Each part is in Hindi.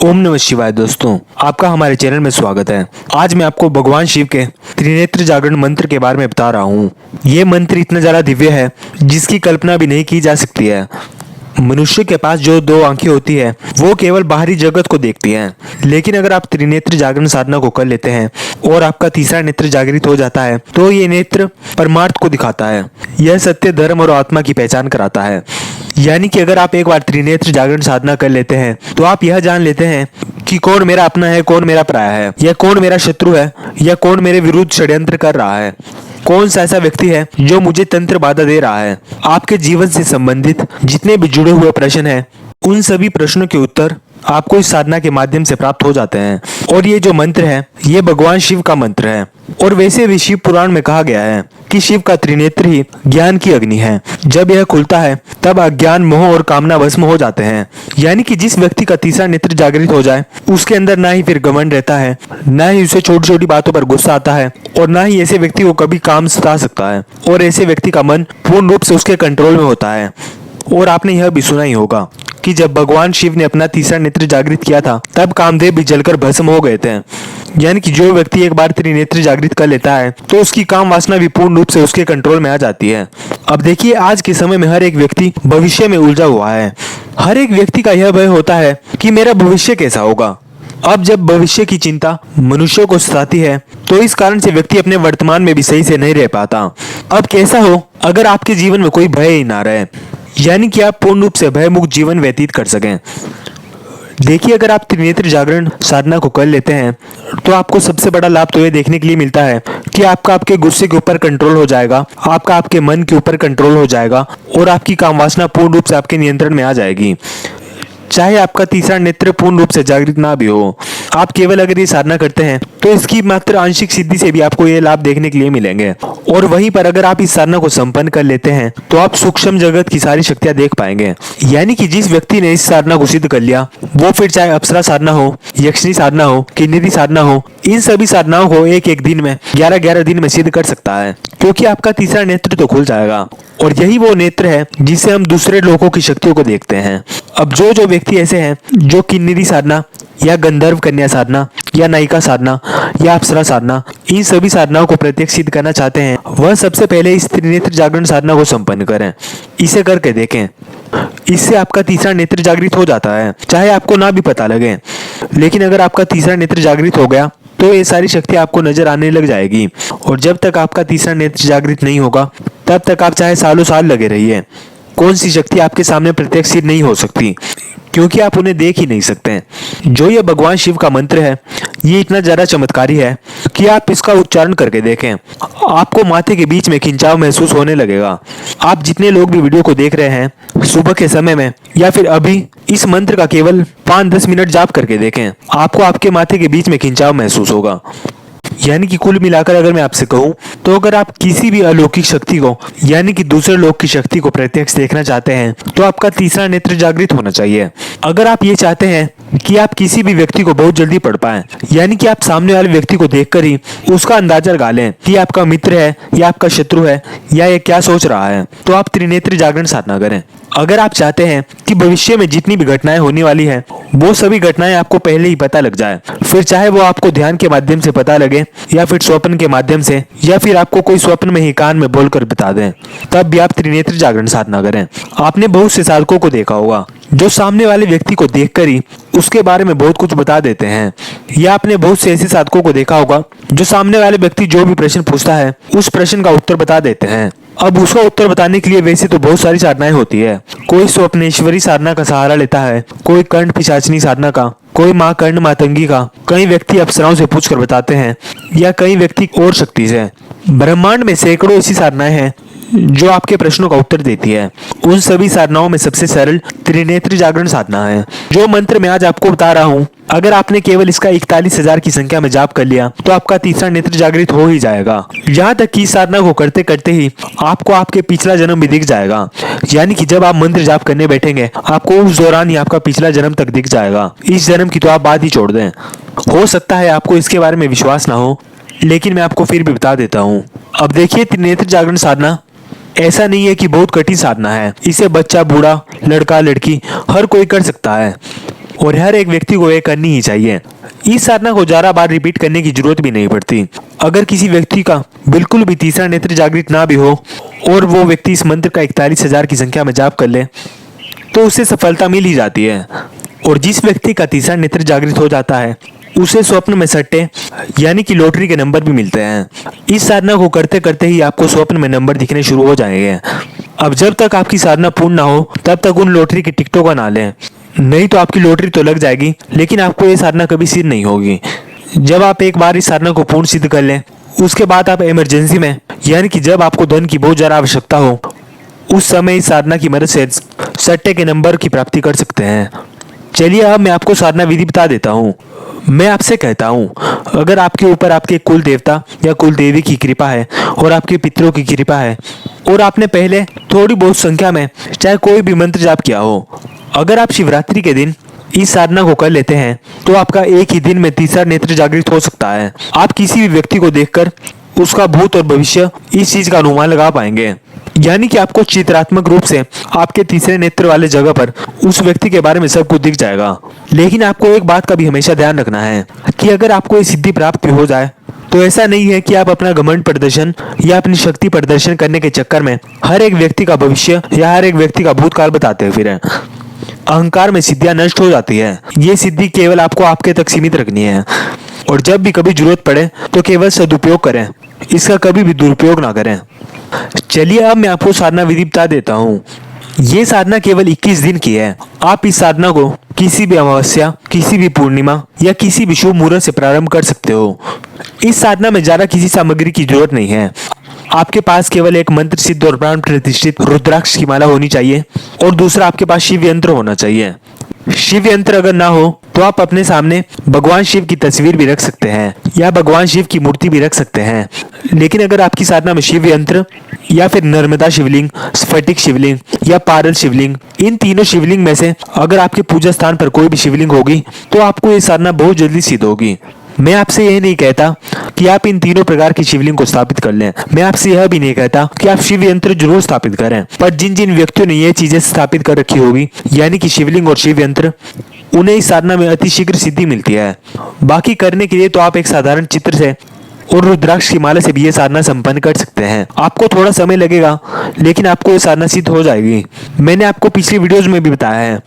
ओम नमः शिवाय। दोस्तों, आपका हमारे चैनल में स्वागत है। आज मैं आपको भगवान शिव के त्रिनेत्र जागरण मंत्र के बारे में बता रहा हूँ। ये मंत्र इतना ज़्यादा दिव्य है जिसकी कल्पना भी नहीं की जा सकती है। मनुष्य के पास जो दो आंखें होती है वो केवल बाहरी जगत को देखती हैं, लेकिन अगर आप त्रिनेत्र जागरण साधना को कर लेते हैं और आपका तीसरा नेत्र जागृत हो जाता है तो ये नेत्र परमार्थ को दिखाता है। यह सत्य, धर्म और आत्मा की पहचान कराता है। यानी कि अगर आप एक बार त्रिनेत्र जागरण साधना कर लेते हैं तो आप यह जान लेते हैं कि कौन मेरा अपना है, कौन मेरा पराया है, या कौन मेरा शत्रु है, या कौन मेरे विरुद्ध षड्यंत्र कर रहा है। कौन सा ऐसा व्यक्ति है जो मुझे तंत्र बाधा दे रहा है। आपके जीवन से संबंधित जितने भी जुड़े हुए प्रश्न हैं, उन सभी प्रश्नों के उत्तर आपको इस साधना के माध्यम से प्राप्त हो जाते हैं। और ये जो मंत्र है ये भगवान शिव का मंत्र है। और वैसे भी शिव पुराण में कहा गया है कि शिव का त्रिनेत्र ही ज्ञान की अग्नि है। जब यह खुलता है तब अज्ञान, मोह और कामना भस्म हो जाते हैं। यानी कि जिस व्यक्ति का तीसरा नेत्र जागृत हो जाए उसके अंदर ना ही फिर घमंड रहता है, ना ही उसे छोटी छोटी बातों पर गुस्सा आता है, और ना ही ऐसे व्यक्ति को कभी काम सता सकता है। और ऐसे व्यक्ति का मन पूर्ण रूप से उसके कंट्रोल में होता है। और आपने यह भी सुना ही होगा कि जब भगवान शिव ने अपना तीसरा नेत्र जागृत किया था तब कामदेव भी जलकर भस्म हो गए थे। यानी कि जो व्यक्ति एक बार त्रिनेत्र जागृत कर लेता है तो उसकी काम वासना भी पूर्ण रूप से उसके कंट्रोल में आ जाती है। अब देखिए, आज के समय में हर एक व्यक्ति भविष्य में उलझा हुआ है। हर एक व्यक्ति का यह भय होता है कि मेरा भविष्य कैसा होगा। अब जब भविष्य की चिंता मनुष्यों को सताती है तो इस कारण से व्यक्ति अपने वर्तमान में भी सही से नहीं रह पाता। अब कैसा हो अगर आपके जीवन में कोई भय ही ना रहे, यानी कि आप पूर्ण रूप से भयमुक्त जीवन व्यतीत कर सकें। देखिए, अगर आप त्रिनेत्र जागरण साधना को कर लेते हैं तो आपको सबसे बड़ा लाभ तो ये देखने के लिए मिलता है कि आपका आपके गुस्से के ऊपर कंट्रोल हो जाएगा, आपका आपके मन के ऊपर कंट्रोल हो जाएगा, और आपकी काम वासना पूर्ण रूप से आपके नियंत्रण में आ जाएगी। चाहे आपका तीसरा नेत्र पूर्ण रूप से जागृत ना भी हो, आप केवल अगर ये साधना करते हैं तो इसकी मात्र आंशिक सिद्धि से भी आपको ये लाभ देखने के लिए मिलेंगे। और वहीं पर अगर आप इस साधना को संपन्न कर लेते हैं तो आप सूक्ष्म जगत की सारी शक्तियां देख पाएंगे। यानी कि जिस व्यक्ति ने इस साधना को सिद्ध कर लिया, वो फिर चाहे अप्सरा साधना हो, यक्षिणी साधना हो, किन्नरी साधना हो, इन सभी साधनाओं को एक एक दिन में 11-11 दिन में सिद्ध कर सकता है, क्योंकि आपका तीसरा नेत्र तो खुल जाएगा। और यही वो नेत्र है जिससे हम दूसरे लोगों की शक्तियों को देखते हैं। अब जो व्यक्ति ऐसे हैं जो किन्नरी साधना या गंधर्व कन्या साधना या नायिका साधना या अप्सरा साधना, इन सभी साधनाओं को प्रत्यक्ष सिद्ध करना चाहते हैं, वह सबसे पहले इस त्रिनेत्र जागरण साधना को संपन्न करें। इसे करके देखें, इससे आपका तीसरा नेत्र जागृत हो जाता है, चाहे आपको ना भी पता लगे। लेकिन अगर आपका तीसरा नेत्र जागृत हो गया तो ये सारी शक्ति आपको नजर आने लग जाएगी। और जब तक आपका तीसरा नेत्र जागृत नहीं होगा तब तक आप चाहे सालों साल लगे रहिए, कौन सी शक्ति आपके सामने प्रत्यक्ष सिद्ध नहीं हो सकती, क्योंकि आप उन्हें देख ही नहीं सकते। जो ये भगवान शिव का मंत्र है ये इतना ज्यादा चमत्कारी है कि आप इसका उच्चारण करके देखें, आपको माथे के बीच में खिंचाव महसूस होने लगेगा। आप जितने लोग भी वीडियो को देख रहे हैं सुबह के समय में या फिर अभी, इस मंत्र का केवल 5-10 मिनट जाप करके देखें, आपको आपके माथे के बीच में खिंचाव महसूस होगा। यानी कि कुल मिलाकर अगर मैं आपसे कहूं तो अगर आप किसी भी अलौकिक शक्ति को, यानी कि दूसरे लोग की शक्ति को प्रत्यक्ष देखना चाहते हैं तो आपका तीसरा नेत्र जागृत होना चाहिए। अगर आप ये चाहते हैं कि आप किसी भी व्यक्ति को बहुत जल्दी पढ़ पाएं, यानी कि आप सामने वाले व्यक्ति को देखकर ही उसका अंदाजा लगा लें कि आपका मित्र है या आपका शत्रु है या ये क्या सोच रहा है, तो आप त्रिनेत्र जागरण साधना करें। अगर आप चाहते हैं कि भविष्य में जितनी भी घटनाएं होने वाली है वो सभी घटनाएं आपको पहले ही पता लग जाए, फिर चाहे वो आपको ध्यान के माध्यम से पता लगे या फिर स्वप्न के माध्यम से, या फिर आपको कोई स्वप्न में ही कान में बोलकर बता दें, तब भी आप त्रिनेत्र जागरण साधना करें। आपने बहुत से साधकों को देखा होगा जो सामने वाले व्यक्ति को देखकर ही उसके बारे में बहुत कुछ बता देते हैं, या आपने बहुत से ऐसे साधकों को देखा होगा जो सामने वाले व्यक्ति जो भी प्रश्न पूछता है उस प्रश्न का उत्तर बता देते हैं। अब उसका उत्तर बताने के लिए वैसे तो बहुत सारी साधनाएं होती है। कोई स्वप्नेश्वरी साधना का सहारा लेता है, कोई कर्ण पिशाचिनी साधना का, कोई माँ कर्ण मातंगी का, कई व्यक्ति अप्सराओं से पूछकर बताते हैं, या कई व्यक्ति और शक्ति से। ब्रह्मांड में सैकड़ों ऐसी साधनाएं हैं जो आपके प्रश्नों का उत्तर देती है। उन सभी साधनाओं में सबसे सरल त्रिनेत्र जागरण साधना है। जो मंत्र मैं आज आपको बता रहा हूँ, अगर आपने केवल इसका 41,000 की संख्या में जाप कर लिया तो आपका तीसरा नेत्र जागृत हो ही जाएगा। यहाँ तक कि इस साधना को करते करते ही आपको आपके पिछला जन्म भी दिख जाएगा। यानी कि जब आप मंत्र जाप करने बैठेंगे आपको उस दौरान ही आपका पिछला जन्म तक दिख जाएगा। इस जन्म की तो आप बात ही छोड़ दें। हो सकता है आपको इसके बारे में विश्वास ना हो, लेकिन मैं आपको फिर भी बता देता हूँ। अब देखिए, त्रिनेत्र जागरण साधना ऐसा नहीं है कि बहुत कठिन साधना है। इसे बच्चा, बूढ़ा, लड़का, लड़की हर कोई कर सकता है। और हर एक व्यक्ति को ये करनी ही चाहिए। इस साधना को 11 बार रिपीट करने की जरूरत भी नहीं पड़ती। अगर किसी व्यक्ति का बिल्कुल भी तीसरा नेत्र जागृत ना भी हो और वो व्यक्ति इस मंत्र का 41,000 की संख्या में जाप कर ले तो उसे सफलता मिल ही जाती है। और जिस व्यक्ति का तीसरा नेत्र जागृत हो जाता है उसे स्वप्न में सट्टे यानी कि लॉटरी के नंबर भी मिलते हैं। इस साधना को करते करते ही आपको स्वप्न में नंबर दिखने शुरू हो जाएंगे। अब जब तक आपकी साधना पूर्ण ना हो तब तक उन लॉटरी की टिकटों का ना लें, नहीं तो आपकी लॉटरी तो लग जाएगी लेकिन आपको ये साधना कभी सिद्ध नहीं होगी। जब आप एक बार इस साधना को पूर्ण सिद्ध कर लें उसके बाद आप इमरजेंसी में यानी कि जब आपको धन की बहुत ज़्यादा आवश्यकता हो उस समय इस साधना की मदद से सट्टे के नंबर की प्राप्ति कर सकते हैं। चलिए अब मैं आपको साधना विधि बता देता हूँ। मैं आपसे कहता हूँ अगर आपके ऊपर आपके कुल देवता या कुल देवी की कृपा है और आपके पितरों की कृपा है और आपने पहले थोड़ी बहुत संख्या में चाहे कोई भी मंत्र जाप किया हो, अगर आप शिवरात्रि के दिन इस साधना को कर लेते हैं तो आपका एक ही दिन में तीसरा नेत्र जागृत हो सकता है। आप किसी भी व्यक्ति को देखकर उसका भूत और भविष्य इस चीज का अनुमान लगा पाएंगे, यानी कि आपको चित्रात्मक रूप से आपके तीसरे नेत्र वाले जगह पर उस व्यक्ति के बारे में सब कुछ दिख जाएगा। लेकिन आपको एक बात का भी हमेशा ध्यान रखना है कि अगर आपको ये सिद्धि प्राप्त हो जाए तो ऐसा नहीं है कि आप अपना घमंड प्रदर्शन या अपनी शक्ति प्रदर्शन करने के चक्कर में हर एक व्यक्ति का भविष्य या हर एक व्यक्ति का भूतकाल बताते फिरें। अहंकार में सिद्धियां नष्ट हो जाती है। ये सिद्धि केवल आपको आपके तक सीमित रखनी है और जब भी कभी जरूरत पड़े तो केवल सदुपयोग करें, इसका कभी भी दुरुपयोग ना करें। चलिए अब मैं आपको साधना विधि बता देता हूँ। ये साधना केवल 21 दिन की है। आप इस साधना को किसी भी अमावस्या, किसी भी पूर्णिमा या किसी भी शुभ मुहूर्त से प्रारंभ कर सकते हो। इस साधना में ज्यादा किसी सामग्री की जरूरत नहीं है। आपके पास केवल एक मंत्र सिद्ध और प्राण प्रतिष्ठित रुद्राक्ष की माला होनी चाहिए और दूसरा आपके पास शिव यंत्र होना चाहिए। शिव यंत्र अगर ना हो तो आप अपने सामने भगवान शिव की तस्वीर भी रख सकते हैं या भगवान शिव की मूर्ति भी रख सकते हैं। लेकिन अगर आपकी साधना में शिव यंत्र या फिर नर्मदा शिवलिंग, स्फटिक शिवलिंग या पारल शिवलिंग, इन तीनों शिवलिंग में से अगर आपके पूजा स्थान पर कोई भी शिवलिंग होगी तो आपको ये साधना बहुत जल्दी सिद्ध होगी। मैं आपसे यह नहीं कहता कि आप इन तीनों प्रकार की शिवलिंग को स्थापित कर लें। मैं आपसे यह भी नहीं कहता कि आप शिव यंत्र जरूर स्थापित करें, पर जिन जिन व्यक्तियों ने ये चीजें स्थापित कर रखी होगी यानी कि शिवलिंग और शिव यंत्र, उन्हें इस साधना में अतिशीघ्र सिद्धि मिलती है। बाकी करने के लिए तो आप एक साधारण चित्र से और रुद्राक्ष की माला से भी ये साधना संपन्न कर सकते हैं। आपको थोड़ा समय लगेगा लेकिन आपको ये साधना सिद्ध हो जाएगी। मैंने आपको पिछली वीडियोज में भी बताया है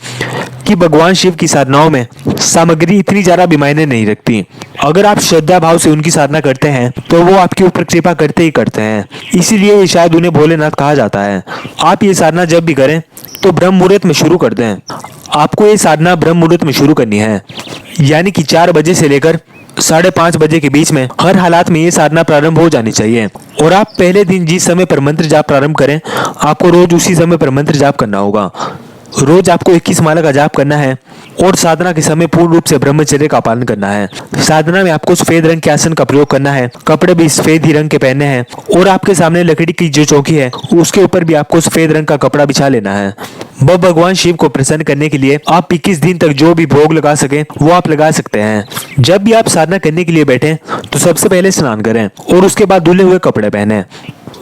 कि भगवान शिव की साधनाओं में सामग्री इतनी ज्यादा भी मायने नहीं रखती। अगर आप श्रद्धा भाव से उनकी साधना करते हैं तो वो आपके ऊपर कृपा करते ही करते हैं, इसीलिए शायद उन्हें भोलेनाथ कहा जाता है। आप ये साधना जब भी करें तो ब्रह्म मुहूर्त में शुरू कर दें। आपको ये साधना ब्रह्म मुहूर्त में शुरू करनी है, यानी कि 4 बजे से लेकर 5:30 बजे के बीच में हर हालात में ये साधना प्रारंभ हो जानी चाहिए। और आप पहले दिन जिस समय पर मंत्र जाप प्रारंभ करें आपको रोज उसी समय पर मंत्र जाप करना होगा। रोज आपको 21 माला का जाप करना है और साधना के समय पूर्ण रूप से ब्रह्मचर्य का पालन करना है। साधना में आपको सफेद रंग के आसन का प्रयोग करना है, कपड़े भी सफेद ही रंग के पहनने हैं और आपके सामने लकड़ी की जो चौकी है उसके ऊपर भी आपको सफेद रंग का कपड़ा बिछा लेना है। भगवान शिव को प्रसन्न करने के लिए आप 21 दिन तक जो भी भोग लगा सके वो आप लगा सकते हैं। जब भी आप साधना करने के लिए बैठे तो सबसे पहले स्नान करें और उसके बाद धुले हुए कपड़े पहने।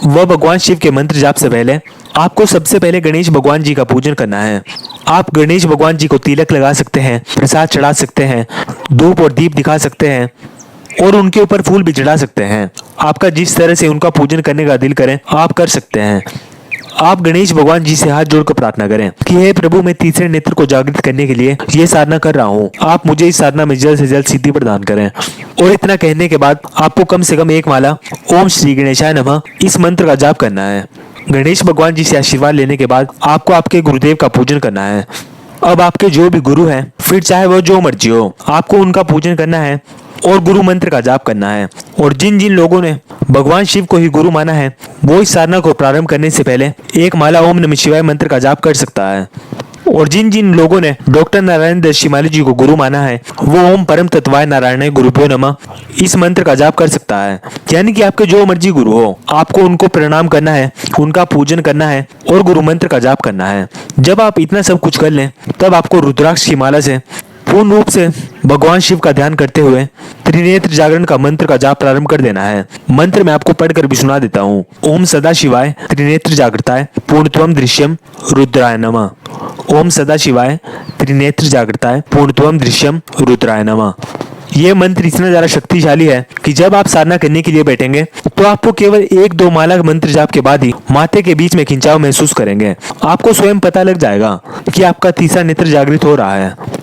वह भगवान शिव के मंत्र जाप से पहले आपको सबसे पहले गणेश भगवान जी का पूजन करना है। आप गणेश भगवान जी को तिलक लगा सकते हैं, प्रसाद चढ़ा सकते हैं, धूप और दीप दिखा सकते हैं और उनके ऊपर फूल भी चढ़ा सकते हैं। आपका जिस तरह से उनका पूजन करने का दिल करे आप कर सकते हैं। आप गणेश भगवान जी से हाथ जोड़कर प्रार्थना करें कि हे प्रभु, मैं तीसरे नेत्र को जागृत करने के लिए ये साधना कर रहा हूँ। आप मुझे इस साधना में जल्द से जल्द सिद्धि प्रदान करें। और इतना कहने के बाद आपको कम से कम 1 माला ओम श्री गणेशाय नमः इस मंत्र का जाप करना है। गणेश भगवान जी से आशीर्वाद लेने के बाद आपको आपके गुरुदेव का पूजन करना है। अब आपके जो भी गुरु हैं, फिर चाहे वो जो मर्जी हो, आपको उनका पूजन करना है और गुरु मंत्र का जाप करना है। और जिन जिन लोगों ने भगवान शिव को ही गुरु माना है वो इस साधना को प्रारंभ करने से पहले 1 माला ओम नमः शिवाय मंत्र का जाप कर सकता है। और जिन जिन लोगों ने डॉक्टर नारायण दत्त शिमाली जी को गुरु माना है वो ओम परम तत्वाय नारायण गुरुभ्यो नमः इस मंत्र का जाप कर सकता है। यानी कि आपके जो मर्जी गुरु हो, आपको उनको प्रणाम करना है, उनका पूजन करना है और गुरु मंत्र का जाप करना है। जब आप इतना सब कुछ कर लें तब आपको रुद्राक्ष की माला से पूर्ण रूप से भगवान शिव का ध्यान करते हुए त्रिनेत्र जागरण का मंत्र का जाप प्रारंभ कर देना है। मंत्र मैं आपको पढ़कर भी सुना देता हूँ। ओम सदा शिवाय त्रिनेत्र जागृताय पूर्णत्वम दृश्यम रुद्राय नमः। ओम सदा शिवाय त्रिनेत्र जागृताय पूर्णत्वम दृश्यम रुद्राय नमः। ये मंत्र इतना ज्यादा शक्तिशाली है कि जब आप साधना करने के लिए बैठेंगे तो आपको केवल 1-2 माला मंत्र जाप के बाद ही माथे के बीच में खिंचाव महसूस करेंगे। आपको स्वयं पता लग जाएगा कि आपका तीसरा नेत्र जागृत हो रहा है।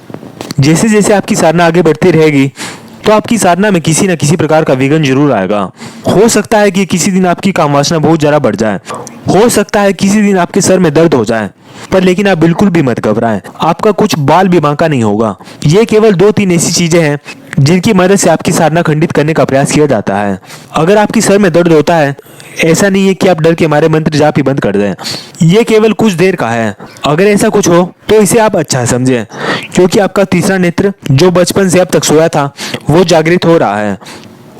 जैसे जैसे आपकी साधना आगे बढ़ती रहेगी तो आपकी साधना में किसी न किसी प्रकार का विघ्न जरूर आएगा। हो सकता है कि किसी दिन आपकी काम वासना बहुत ज्यादा बढ़ जाए, हो सकता है किसी दिन आपके सर में दर्द हो जाए, पर लेकिन आप बिल्कुल भी मत घबराएं। आपका कुछ बाल भी बांका नहीं होगा। ये केवल 2-3 ऐसी चीजें हैं जिनकी मदद से आपकी साधना खंडित करने का प्रयास किया जाता है। अगर आपकी सर में दर्द होता है, ऐसा नहीं है कि आप डर के मारे मंत्र जाप ही बंद कर दें। ये केवल कुछ देर का है। अगर ऐसा कुछ हो तो इसे आप अच्छा समझें, क्योंकि आपका तीसरा नेत्र जो बचपन से अब तक सोया था वो जागृत हो रहा है।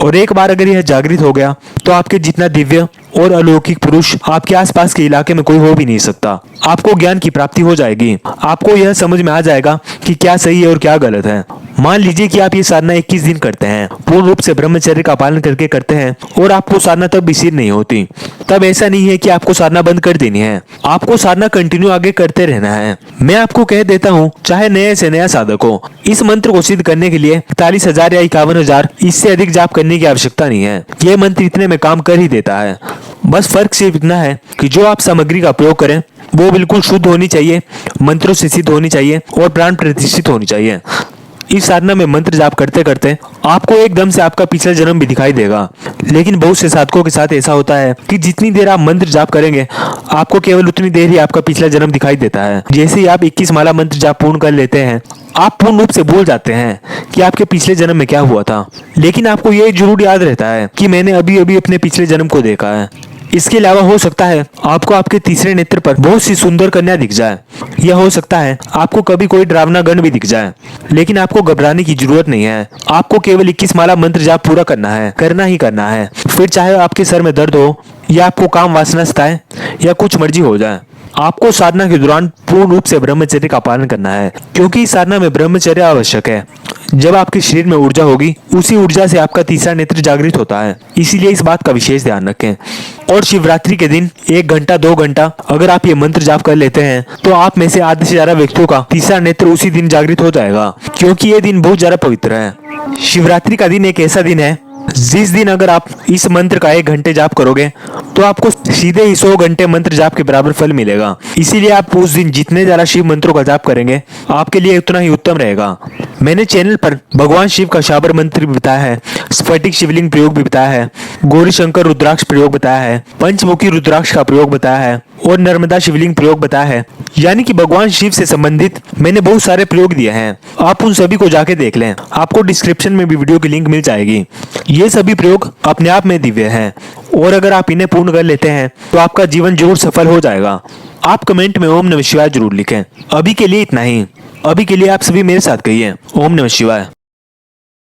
और एक बार अगर यह जागृत हो गया तो आपके जितना दिव्य और अलौकिक पुरुष आपके आसपास के इलाके में कोई हो भी नहीं सकता। आपको ज्ञान की प्राप्ति हो जाएगी। आपको यह समझ में आ जाएगा कि क्या सही है और क्या गलत है। मान लीजिए कि आप ये साधना 21 दिन करते हैं, पूर्ण रूप से ब्रह्मचर्य का पालन करके करते हैं और आपको साधना तब भी सिद्ध नहीं होती। तब ऐसा नहीं है कि आपको साधना बंद कर देनी है। आपको साधना कंटिन्यू आगे करते रहना है। मैं आपको कह देता हूँ, चाहे नए से नया साधक हो, इस मंत्र को सिद्ध करने के लिए 41,000 या 51,000 इससे अधिक जाप करने की आवश्यकता नहीं है। यह मंत्र इतने में काम कर ही देता है। बस फर्क सिर्फ इतना है कि जो आप सामग्री का प्रयोग करें वो बिल्कुल शुद्ध होनी चाहिए, मंत्रों से सिद्ध होनी चाहिए और प्राण प्रतिष्ठित होनी चाहिए। इस साधना में मंत्र जाप करते करते आपको एकदम से आपका पिछला जन्म भी दिखाई देगा। लेकिन बहुत से साधकों के साथ ऐसा होता है कि जितनी देर आप मंत्र जाप करेंगे आपको केवल उतनी देर ही आपका पिछला जन्म दिखाई देता है। जैसे ही आप 21 माला मंत्र जाप पूर्ण कर लेते हैं, आप पूर्ण रूप से भूल जाते हैं कि आपके पिछले जन्म में क्या हुआ था। लेकिन आपको ये जरूर याद रहता है कि मैंने अभी अभी अपने पिछले जन्म को देखा है। इसके अलावा हो सकता है आपको आपके तीसरे नेत्र पर बहुत सी सुंदर कन्या दिख जाए, या हो सकता है आपको कभी कोई डरावना गण भी दिख जाए। लेकिन आपको घबराने की जरूरत नहीं है। आपको केवल 21 माला मंत्र जाप पूरा करना है, करना ही करना है। फिर चाहे आपके सर में दर्द हो या आपको काम वासना सताए या कुछ मर्जी हो जाए, आपको साधना के दौरान पूर्ण रूप से ब्रह्मचर्य का पालन करना है, क्योंकि इस साधना में ब्रह्मचर्य आवश्यक है। जब आपके शरीर में ऊर्जा होगी, उसी ऊर्जा से आपका तीसरा नेत्र जागृत होता है। इसीलिए इस बात का विशेष ध्यान रखें। और शिवरात्रि के दिन 1 घंटा 2 घंटा अगर आप ये मंत्र जाप कर लेते हैं तो आप में से आधे से ज्यादा व्यक्तियों का तीसरा नेत्र उसी दिन जागृत हो जाएगा, क्योंकि ये दिन बहुत ज्यादा पवित्र है। शिवरात्रि का दिन एक ऐसा दिन है जिस दिन अगर आप इस मंत्र का 1 घंटे जाप करोगे तो आपको सीधे ही 100 घंटे मंत्र जाप के बराबर फल मिलेगा। इसीलिए आप उस दिन जितने ज्यादा शिव मंत्रों का जाप करेंगे आपके लिए उतना ही उत्तम रहेगा। मैंने चैनल पर भगवान शिव का शाबर मंत्र भी बताया है, स्फटिक शिवलिंग प्रयोग भी बताया है, गौरी शंकर रुद्राक्ष प्रयोग बताया है, पंचमुखी रुद्राक्ष का प्रयोग बताया है और नर्मदा शिवलिंग प्रयोग बताया है। यानी कि भगवान शिव से संबंधित मैंने बहुत सारे प्रयोग दिए हैं। आप उन सभी को जाके देख लें, आपको डिस्क्रिप्शन में भी वीडियो की लिंक मिल जाएगी। ये सभी प्रयोग अपने आप में दिव्य हैं और अगर आप इन्हें पूर्ण कर लेते हैं तो आपका जीवन जरूर सफल हो जाएगा। आप कमेंट में ओम नमः शिवाय जरूर लिखें। अभी के लिए इतना ही। अभी के लिए आप सभी मेरे साथ कहिए ओम नमः शिवाय।